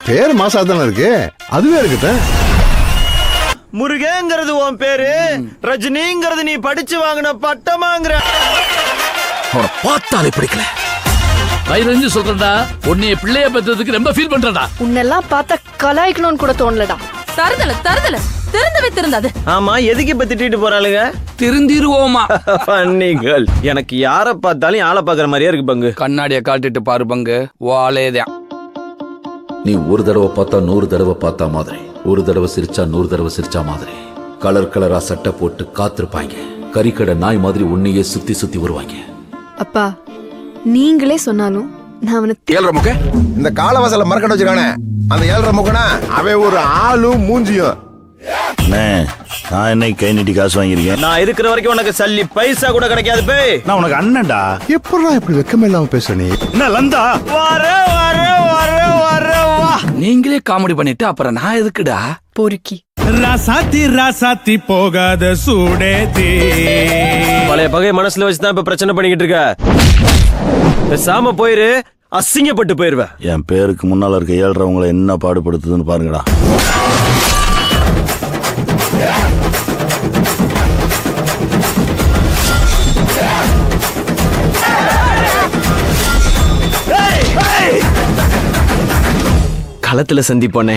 பேர் மாசா தானே இருக்கு, அதுவே இருக்குதான். முருகேங்கிறது உன் பேரு, ரஜினிங்கிறது நீ படிச்சு வாங்கின பட்டமாங்கிற. அவனை பார்த்தாலே பிடிக்கல. வயிறு சொல்றா, உன்னைய பிள்ளைய பெற்றதுக்கு ரொம்ப ஃபீல் பண்றடா. உன்னெல்லாம் பார்த்தா கலாய்க்கணும்னு கூட தோணலடா. தருதல திருந்தவே திருந்தாது. ஆமா, எதுக்கு இப்ப திட்டிட்டு போறாளுங்க? திருந்திருவோமா? Funny girl. எனக்கு யார பார்த்தாலும் ஆளை பாக்குற மாதிரியே இருக்கு பங்கு. கண்ணாடிய காட்டிட்டு பாரு பங்கு, வாலேதான். நீ ஒரு தடவை பார்த்தா 100 தடவை பார்த்தா மாதிரி, ஒரு தடவை சிரிச்சா 100 தடவை சிரிச்சா மாதிரி. கலர் கலரா சட்டை போட்டு காத்திருப்பாங்க. கறிக்கடை நாய் மாதிரி உன்னையே சுத்தி சுத்தி வருவாங்க. அப்பா, நீங்களே சொன்னாலும் நான் அவனை ஏழ்ற முக்க இந்த காலவாசல மரக்கட்ட வச்சிருக்கானே, அந்த ஏழ்ற முக்கனா அவன் ஒரு ஆளும் மூஞ்சியும். நான் என்ன கை நீட்டி காசு வாங்கியிருக்கேன்? நான் இருக்கிற வரைக்கும் உனக்கு சல்லி பைசா கூட கிடைக்காது பே. நான் உனக்கு அண்ணன்டா. எப்படா இப்படி வெக்கமே இல்லாம பேச நீ? என்ன லந்தா? வர வர வர வர வா. நீங்களே காமெடி பண்ணிட்டு அப்புறம் நான் எதுக்குடா? பொறுக்கி ராசாத்தி ராசாத்தி போகாத சூடேதி. பழைய பகைய மனசுல வச்சுதான் இப்ப பிரச்சனை பண்ணிக்கிட்டு இருக்க. பேசாம போயிரு, அசிங்கப்பட்டு போயிருவேன். என் பேருக்கு முன்னால இருக்க ஏழ்றவங்களை என்ன பாடுபடுத்துதுன்னு பாருங்கடா. களத்துல சந்திப்போனே.